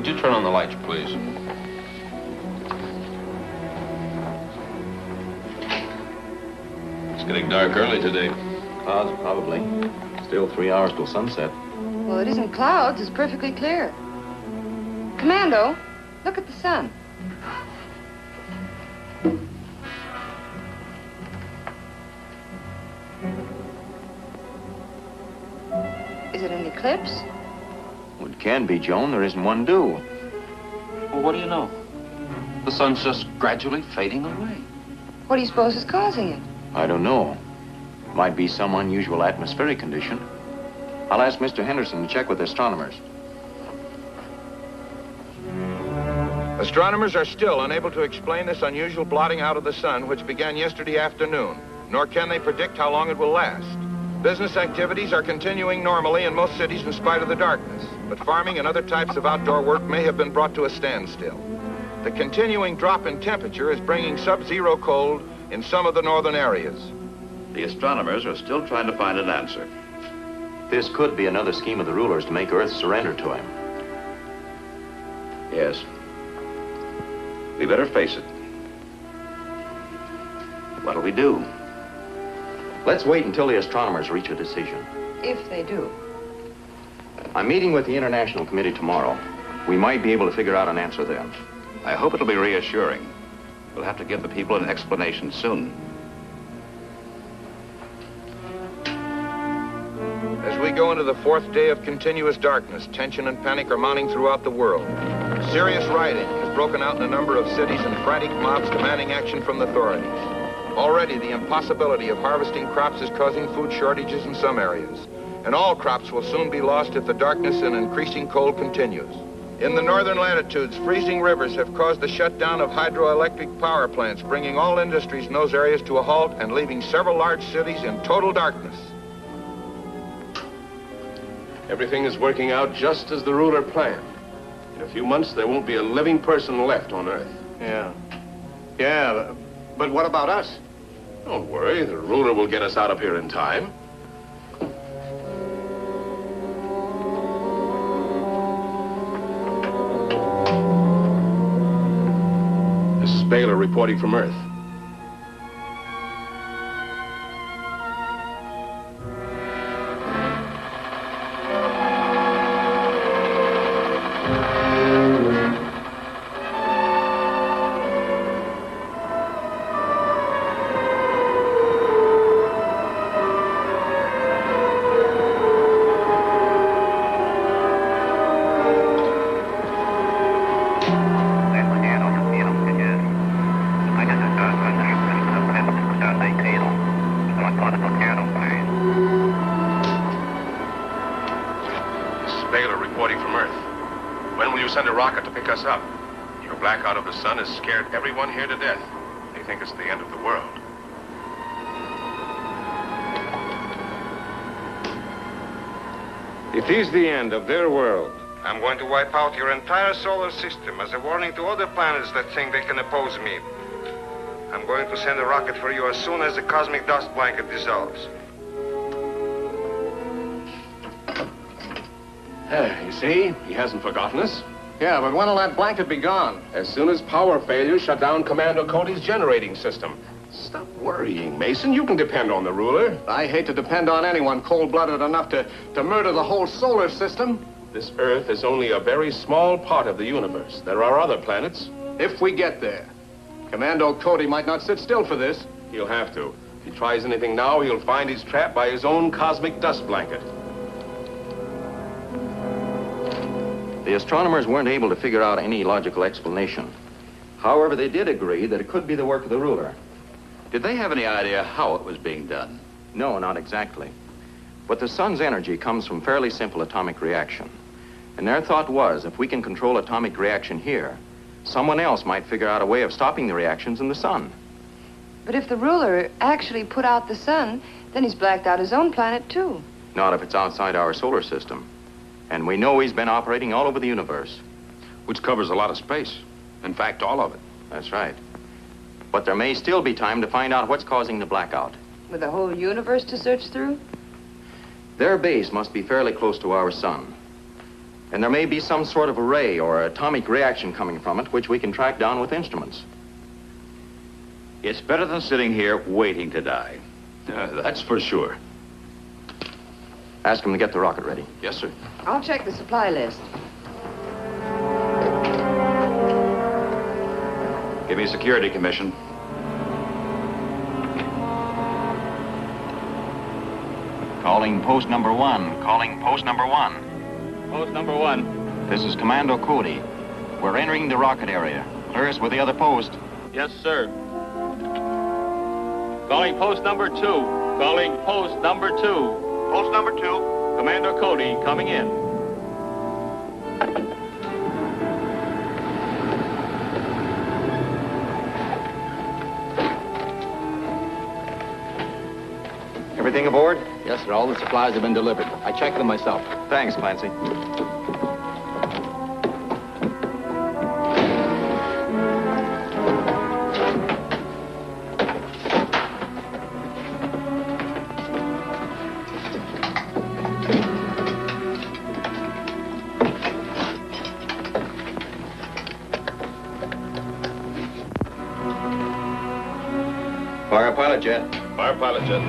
Would you turn on the lights, please? It's getting dark early today. Clouds, probably. Still 3 hours till sunset. Well, it isn't clouds. It's perfectly clear. Commando, look at the sun. Is it an eclipse? Well, it can be, Joan. There isn't one due. Well, what do you know? The sun's just gradually fading away. What do you suppose is causing it? I don't know. Might be some unusual atmospheric condition. I'll ask Mr. Henderson to check with astronomers. Astronomers are still unable to explain this unusual blotting out of the sun, which began yesterday afternoon, nor can they predict how long it will last. Business activities are continuing normally in most cities in spite of the darkness, but farming and other types of outdoor work may have been brought to a standstill. The continuing drop in temperature is bringing sub-zero cold in some of the northern areas. The astronomers are still trying to find an answer. This could be another scheme of the rulers to make Earth surrender to him. Yes. We better face it. What'll we do? Let's wait until the astronomers reach a decision. If they do. I'm meeting with the International Committee tomorrow. We might be able to figure out an answer then. I hope it'll be reassuring. We'll have to give the people an explanation soon. As we go into the fourth day of continuous darkness, tension and panic are mounting throughout the world. Serious rioting has broken out in a number of cities and frantic mobs demanding action from the authorities. Already, the impossibility of harvesting crops is causing food shortages in some areas, and all crops will soon be lost if the darkness and increasing cold continues. In the northern latitudes, freezing rivers have caused the shutdown of hydroelectric power plants, bringing all industries in those areas to a halt and leaving several large cities in total darkness. Everything is working out just as the ruler planned. In a few months, there won't be a living person left on Earth. Yeah, but what about us? Don't worry, the ruler will get us out of here in time. This is Baylor reporting from Earth. Up. Your blackout of the sun has scared everyone here to death. They think it's the end of the world. It is the end of their world. I'm going to wipe out your entire solar system as a warning to other planets that think they can oppose me. I'm going to send a rocket for you as soon as the cosmic dust blanket dissolves. You see, he hasn't forgotten us. Yeah, but when will that blanket be gone? As soon as power failures shut down Commando Cody's generating system. Stop worrying, Mason. You can depend on the ruler. I hate to depend on anyone cold-blooded enough to murder the whole solar system. This Earth is only a very small part of the universe. There are other planets. If we get there, Commando Cody might not sit still for this. He'll have to. If he tries anything now, he'll find he's trapped by his own cosmic dust blanket. The astronomers weren't able to figure out any logical explanation. However, they did agree that it could be the work of the ruler. Did they have any idea how it was being done? No, not exactly. But the sun's energy comes from fairly simple atomic reaction. And their thought was, if we can control atomic reaction here, someone else might figure out a way of stopping the reactions in the sun. But if the ruler actually put out the sun, then he's blacked out his own planet, too. Not if it's outside our solar system. And we know he's been operating all over the universe. Which covers a lot of space. In fact, all of it. That's right. But there may still be time to find out what's causing the blackout. With the whole universe to search through? Their base must be fairly close to our sun. And there may be some sort of a ray or atomic reaction coming from it, which we can track down with instruments. It's better than sitting here waiting to die. That's for sure. Ask them to get the rocket ready. Yes, sir. I'll check the supply list. Give me security, Commission. Calling post number 1. Calling post number 1. Post number 1. This is Commando Cody. We're entering the rocket area. Clear us with the other post. Yes, sir. Calling post number 2. Calling post number 2. Post number 2. Commando Cody coming in. Everything aboard? Yes, sir. All the supplies have been delivered. I checked them myself. Thanks, Clancy. Fire pilot jet. Fire pilot jet.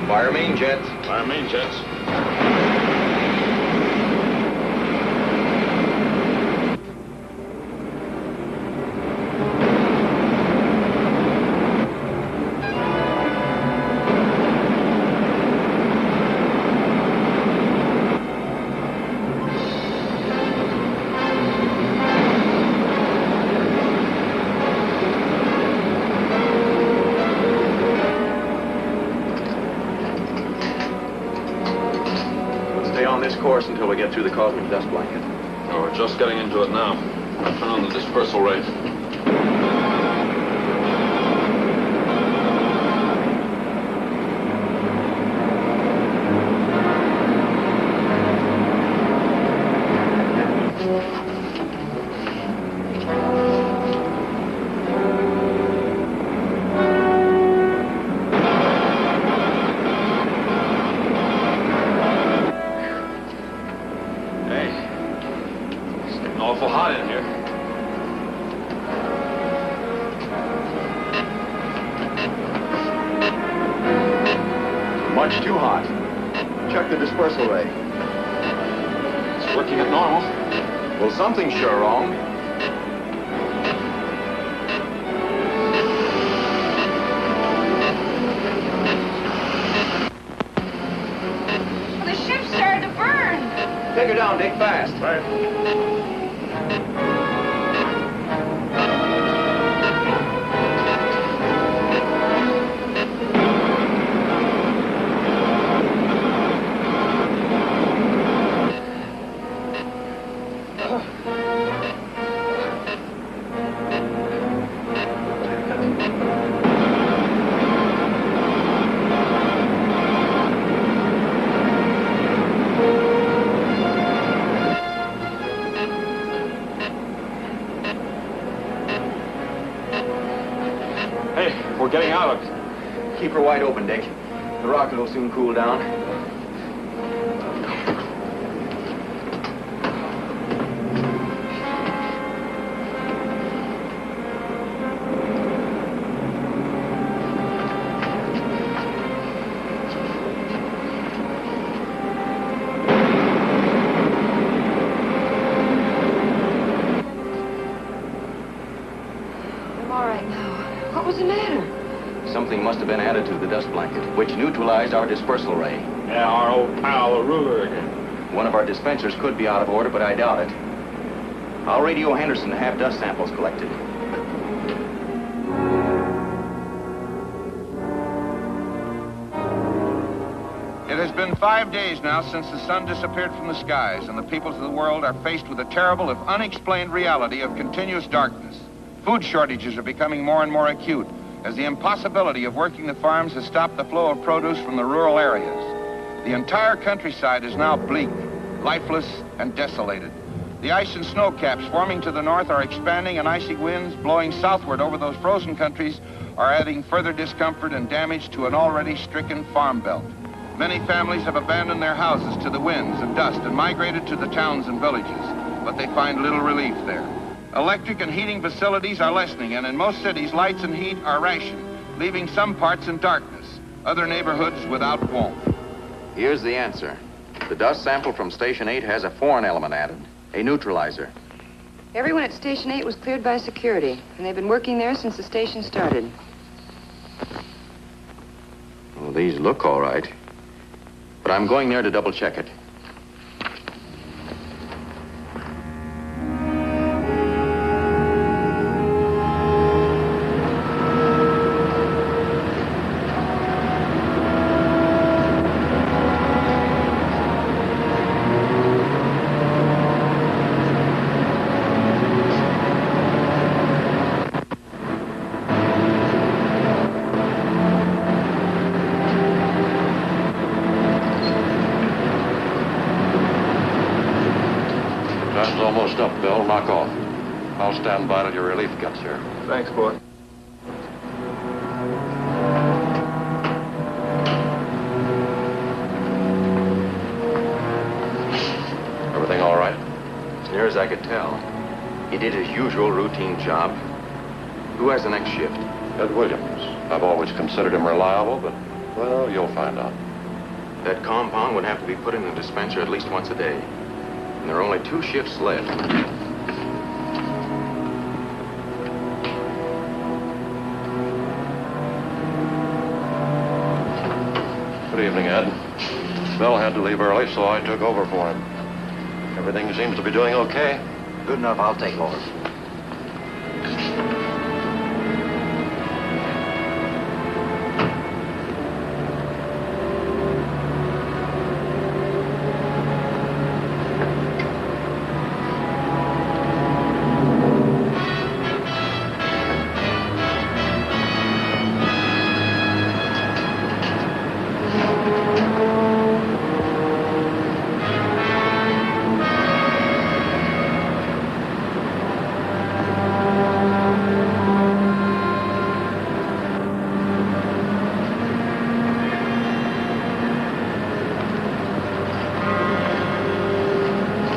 Fire main jets. Fire main jets. Stay on this course until we get through the cosmic dust blanket. Oh, we're just getting into it now. Turn on the dispersal ray. Awful hot in here. Much too hot. Check the dispersal ray. It's working at normal. Well, something's sure wrong. The ship started to burn. Take her down, Dick, fast. Right. Hey, we're getting out of it. Keep her wide open, Dick. The rocket will soon cool down. I'm all right now. What was the matter? Something must have been added to the dust blanket, which neutralized our dispersal ray. Yeah, our old pal, the ruler again. One of our dispensers could be out of order, but I doubt it. I'll radio Henderson to have dust samples collected. It has been 5 days now since the sun disappeared from the skies, and the peoples of the world are faced with the terrible, if unexplained, reality of continuous darkness. Food shortages are becoming more and more acute, as the impossibility of working the farms has stopped the flow of produce from the rural areas. The entire countryside is now bleak, lifeless, and desolated. The ice and snow caps forming to the north are expanding, and icy winds blowing southward over those frozen countries are adding further discomfort and damage to an already stricken farm belt. Many families have abandoned their houses to the winds and dust and migrated to the towns and villages, but they find little relief there. Electric and heating facilities are lessening, and in most cities, lights and heat are rationed, leaving some parts in darkness, other neighborhoods without warmth. Here's the answer. The dust sample from Station 8 has a foreign element added, a neutralizer. Everyone at Station 8 was cleared by security, and they've been working there since the station started. Well, these look all right. But I'm going there to double check it. Almost up, Bill. Knock off. I'll stand by till your relief gets here. Thanks, boy. Everything all right? As near as I could tell. He did his usual routine job. Who has the next shift? Ed Williams. I've always considered him reliable, but, well, you'll find out. That compound would have to be put in the dispenser at least once a day. And there are only 2 shifts left. Good evening, Ed. Bill had to leave early, so I took over for him. Everything seems to be doing okay. Good enough, I'll take over.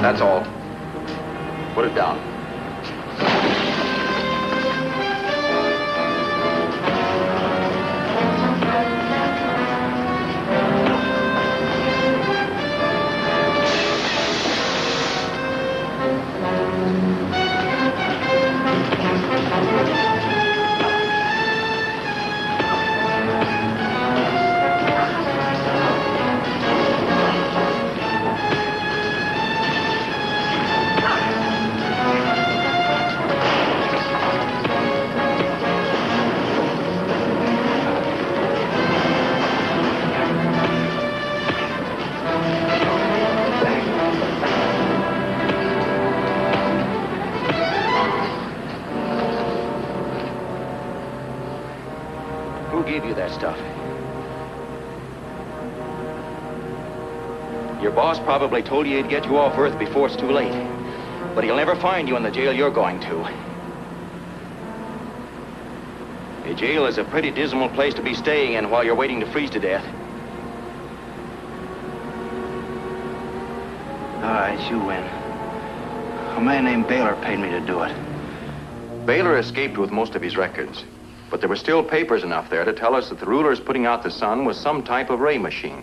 That's all. Put it down. Who gave you that stuff? Your boss probably told you he'd get you off Earth before it's too late. But he'll never find you in the jail you're going to. A jail is a pretty dismal place to be staying in while you're waiting to freeze to death. All right, you win. A man named Baylor paid me to do it. Baylor escaped with most of his records. But there were still papers enough there to tell us that the ruler's putting out the sun was some type of ray machine.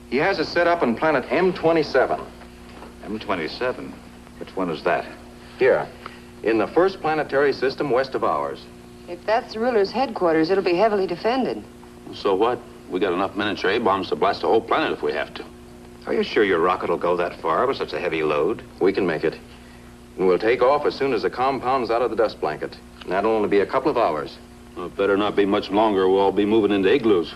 He has it set up on planet M27. M27? Which one is that? Here, in the first planetary system west of ours. If that's the ruler's headquarters, it'll be heavily defended. So what? We got enough miniature A-bombs to blast the whole planet if we have to. Are you sure your rocket will go that far with such a heavy load? We can make it. And we'll take off as soon as the compound's out of the dust blanket. And that'll only be a couple of hours. Well, it better not be much longer. We'll all be moving into igloos.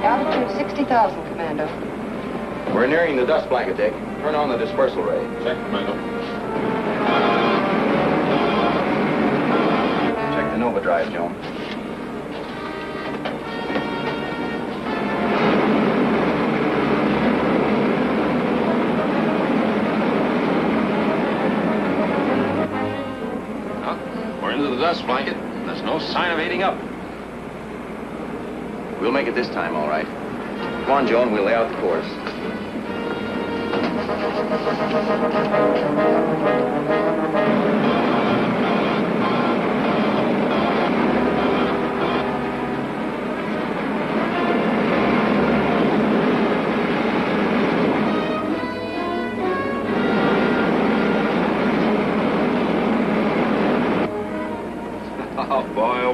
Altitude 60,000, Commando. We're nearing the dust blanket, Dick. Turn on the dispersal ray. Check, Commando. Check the Nova drive, Joan. sign of aiding up. We'll make it this time, all right. Come on, Joe, and we'll lay out the course.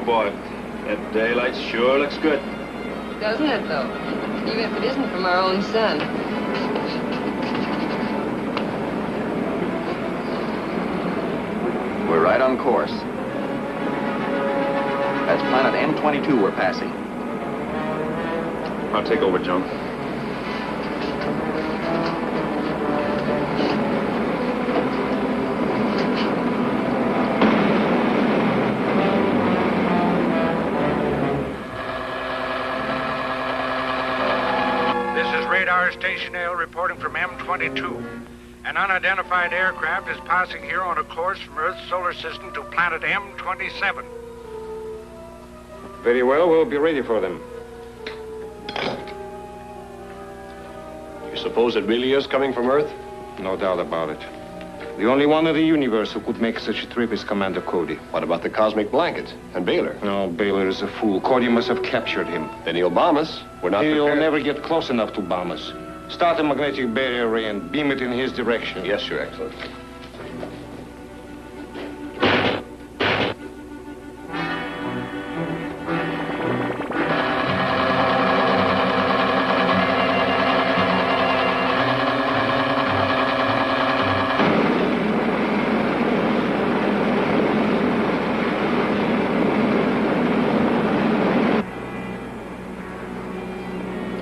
Oh, boy. That daylight sure looks good. Doesn't it, though? Even if it isn't from our own sun. We're right on course. That's planet M22 we're passing. I'll take over, Joe. Radar Station Ale reporting from M22. An unidentified aircraft is passing here on a course from Earth's solar system to planet M27. Very well, we'll be ready for them. You suppose it really is coming from Earth? No doubt about it. The only one in the universe who could make such a trip is Commando Cody. What about the cosmic blanket and Baylor? No, Baylor is a fool. Cody must have captured him. Then he'll bomb us. We're not He'll prepared. never get close enough to bomb us. Start a magnetic barrier array and beam it in his direction. Yes, Your Excellency.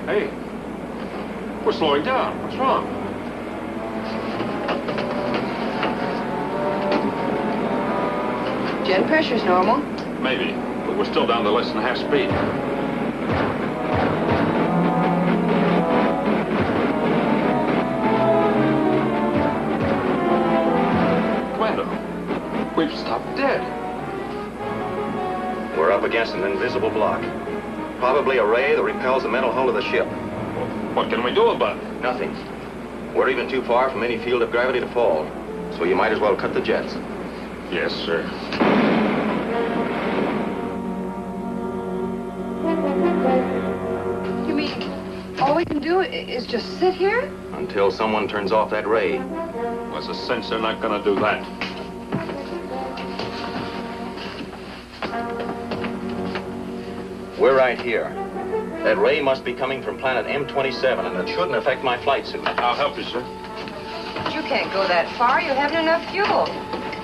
Hey, we're slowing down. What's wrong? Jet pressure's normal. Maybe, but we're still down to less than half speed. Commando, we've stopped dead. We're up against an invisible block. Probably a ray that repels the metal hull of the ship. What can we do about it? Nothing. We're even too far from any field of gravity to fall. So you might as well cut the jets. Yes, sir. You mean all we can do is just sit here? Until someone turns off that ray. What's the sense they're not gonna do that? We're right here. That ray must be coming from planet M27, and it shouldn't affect my flight suit. I'll help you, sir. But you can't go that far. You haven't enough fuel.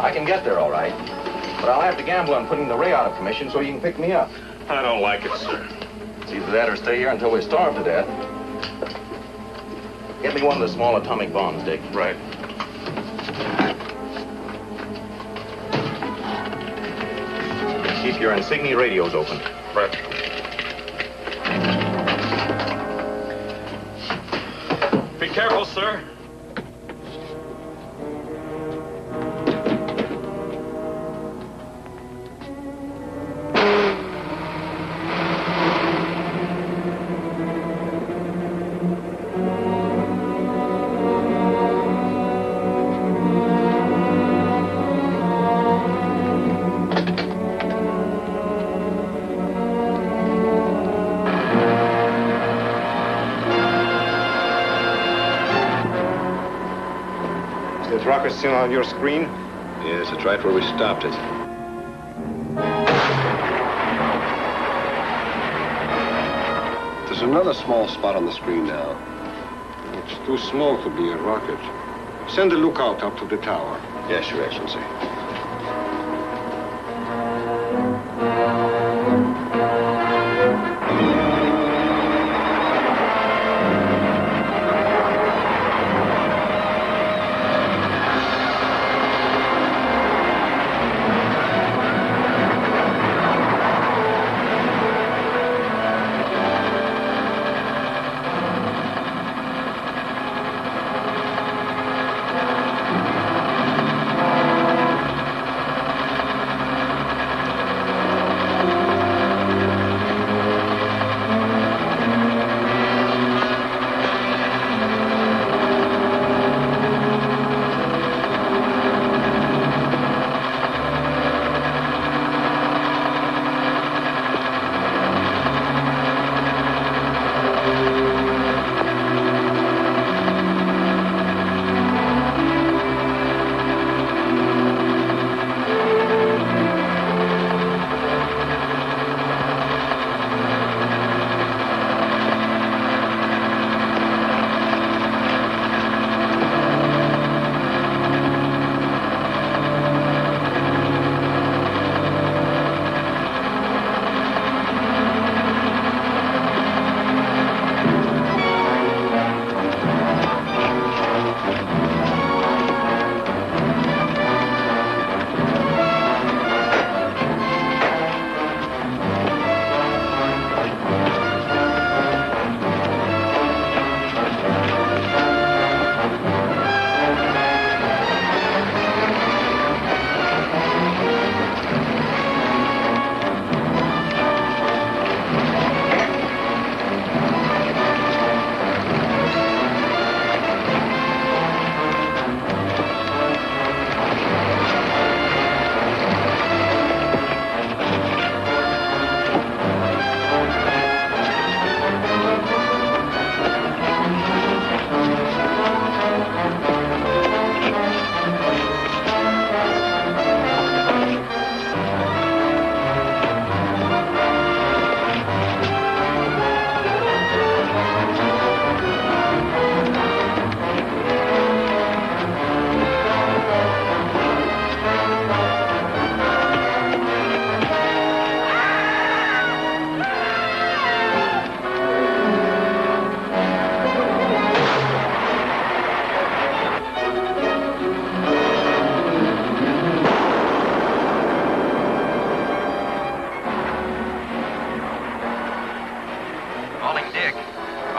I can get there, all right. But I'll have to gamble on putting the ray out of commission so you can pick me up. I don't like it, sir. It's either that or stay here until we starve to death. Get me one of the small atomic bombs, Dick. Right. Keep your insignia radios open. Right. Be careful, sir. That rocket still on your screen? Yes, it's right where we stopped it. There's another small spot on the screen now. It's too small to be a rocket. Send a lookout up to the tower. Yes, Your Excellency.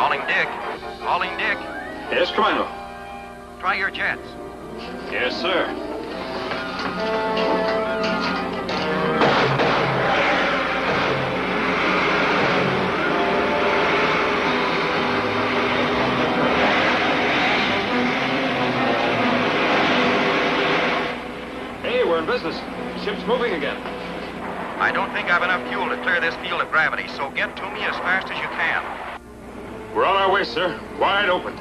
Calling Dick. Calling Dick. Yes, Commando. Try your jets. Yes, sir. Hey, we're in business. The ship's moving again. I don't think I've enough fuel to clear this field of gravity, so get to me as fast as you can. We're on our way, sir. Wide open.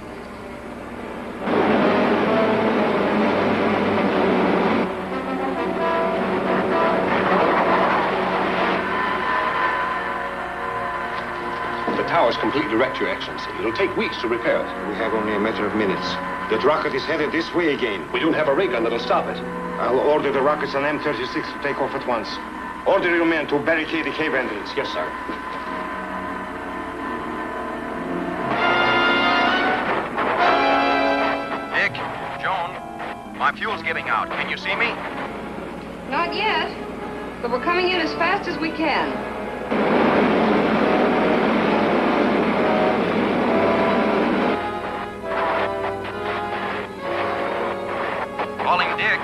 The tower's completely wrecked, Your Excellency. It'll take weeks to repair it. We have only a matter of minutes. That rocket is headed this way again. We don't have a ray gun that'll stop it. I'll order the rockets on M36 to take off at once. Order your men to barricade the cave entrance. Yes, sir. Dick, Joan, my fuel's giving out. Can you see me? Not yet, but we're coming in as fast as we can. Calling Dick.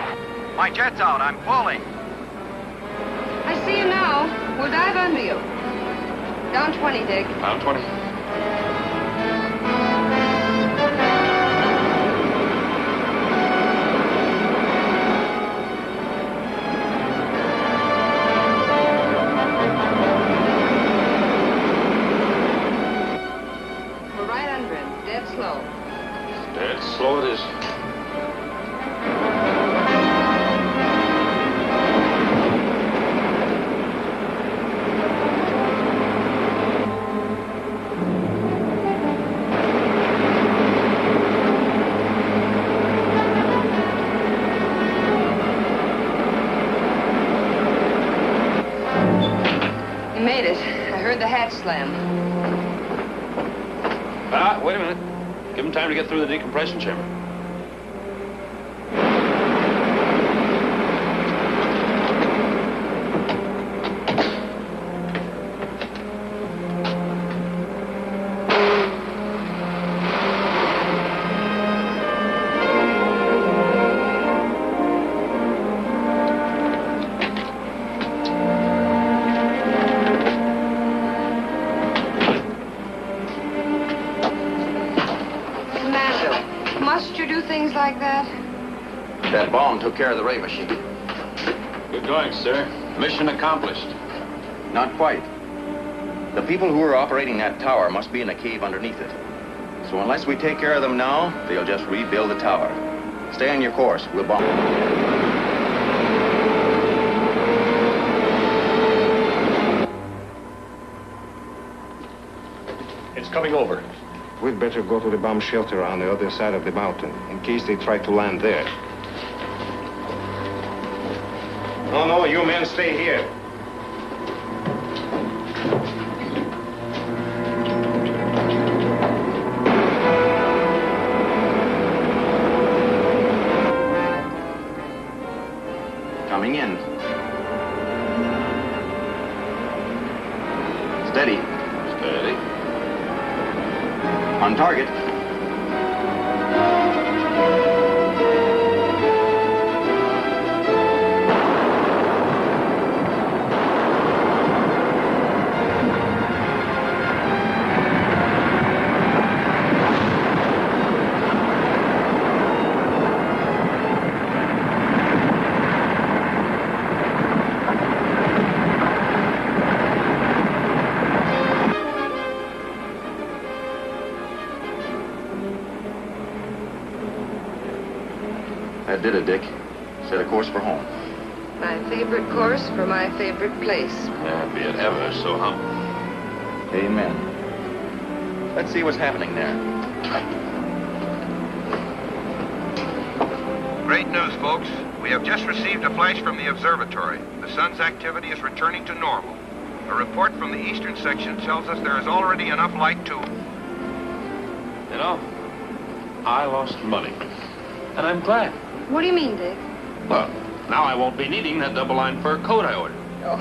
My jet's out. I'm falling. I see you now. We'll dive under you. Down 20, Dick. Down 20. We're right under him. Dead slow. Dead slow it is. You made it. I heard the hatch slam. Ah, wait a minute. Give him time to get through the decompression chamber. Must you do things like that? That bomb took care of the ray machine. Good going, sir. Mission accomplished. Not quite. The people who are operating that tower must be in a cave underneath it. So unless we take care of them now, they'll just rebuild the tower. Stay on your course. We'll bomb. It's coming over. We'd better go to the bomb shelter on the other side of the mountain, in case they try to land there. No, you men stay here. Coming in. Steady. Steady. On target. That did it, Dick. Set a course for home. My favorite course for my favorite place. Be it ever so humble. Amen. Let's see what's happening there. Great news, folks. We have just received a flash from the observatory. The sun's activity is returning to normal. A report from the eastern section tells us there is already enough light to... You know, I lost money. And I'm glad. What do you mean, Dick? Well, now I won't be needing that double-line fur coat I ordered. Oh.